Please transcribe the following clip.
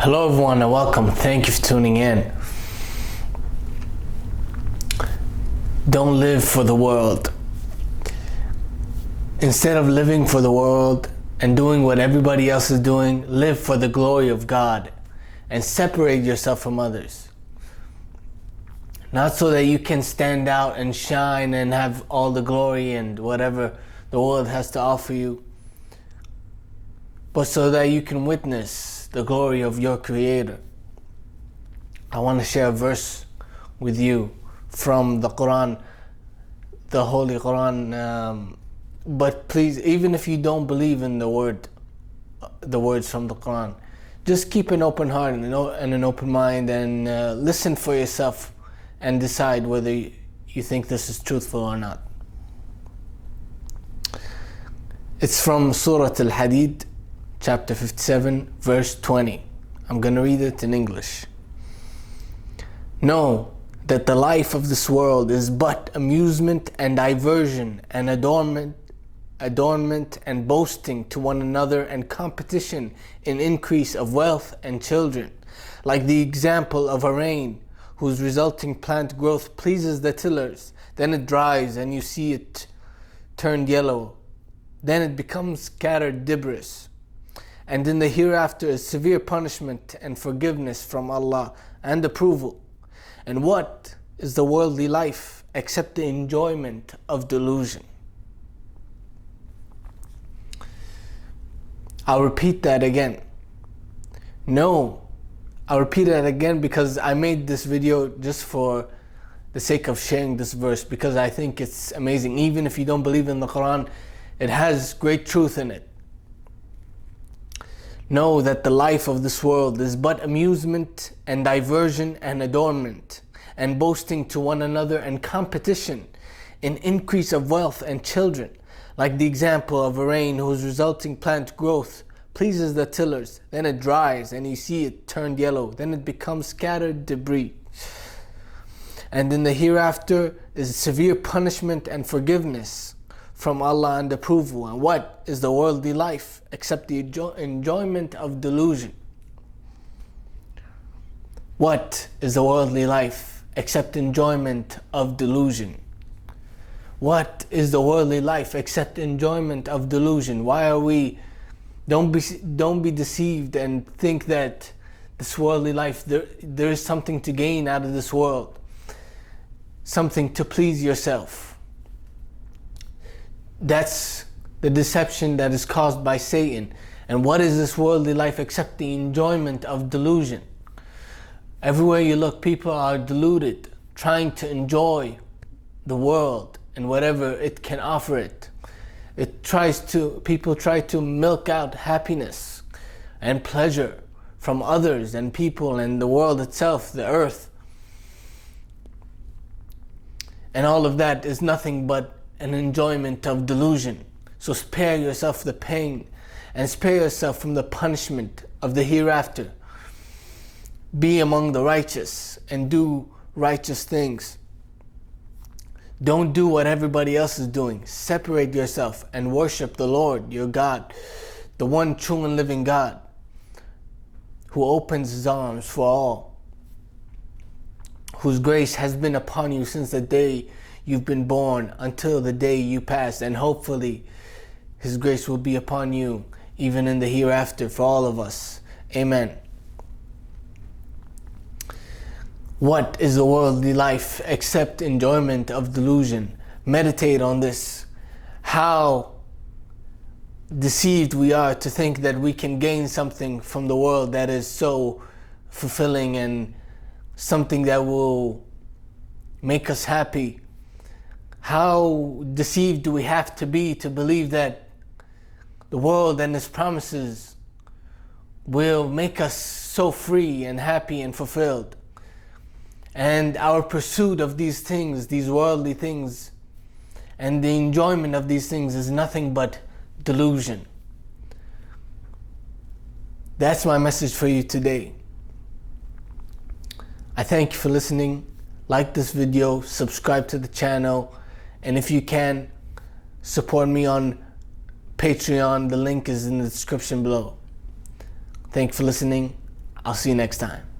Hello everyone and welcome. Thank you for tuning in. Don't live for the world. Instead of living for the world and doing what everybody else is doing, live for the glory of God and separate yourself from others. Not so that you can stand out and shine and have all the glory and whatever the world has to offer you, but so that you can witness the glory of your Creator. I want to share a verse with you from the Quran, the Holy Quran. But please, even if you don't believe in the words from the Quran, just keep an open heart and an open mind and listen for yourself and decide whether you think this is truthful or not. It's from Surah Al-Hadid, chapter 57, verse 20. I'm going to read it in English. Know that the life of this world is but amusement and diversion and adornment and boasting to one another and competition in increase of wealth and children, like the example of a rain whose resulting plant growth pleases the tillers, then it dries and you see it turned yellow, then it becomes scattered debris. And in the hereafter is severe punishment and forgiveness from Allah and approval. And what is the worldly life except the enjoyment of delusion? I'll repeat that again. No, I'll repeat that again because I made this video just for the sake of sharing this verse, because I think it's amazing. Even if you don't believe in the Quran, it has great truth in it. Know that the life of this world is but amusement and diversion and adornment and boasting to one another and competition in increase of wealth and children, like the example of a rain whose resulting plant growth pleases the tillers, then it dries and you see it turned yellow, then it becomes scattered debris. And in the hereafter is severe punishment and forgiveness from Allah and approval. And what is the worldly life except the enjoyment of delusion? What is the worldly life except enjoyment of delusion? What is the worldly life except enjoyment of delusion? Why are we? Don't be deceived and think that this worldly life, there is something to gain out of this world, something to please yourself. That's the deception that is caused by Satan. And what is this worldly life except the enjoyment of delusion? Everywhere you look, people are deluded, trying to enjoy the world and whatever it can offer it. People try to milk out happiness and pleasure from others and people and the world itself, the earth. And all of that is nothing but an enjoyment of delusion. So spare yourself the pain and spare yourself from the punishment of the hereafter. Be among the righteous and do righteous things. Don't do what everybody else is doing. Separate yourself and worship the Lord, your God, the one true and living God, who opens His arms for all, whose grace has been upon you since the day you've been born until the day you pass, and hopefully His grace will be upon you even in the hereafter for all of us. Amen. What is the worldly life except enjoyment of delusion? Meditate on this. How deceived we are to think that we can gain something from the world that is so fulfilling and something that will make us happy. How deceived do we have to be to believe that the world and its promises will make us so free and happy and fulfilled? And our pursuit of these things, these worldly things, and the enjoyment of these things is nothing but delusion. That's my message for you today. I thank you for listening. Like this video, subscribe to the channel, and if you can, support me on Patreon. The link is in the description below. Thank you for listening. I'll see you next time.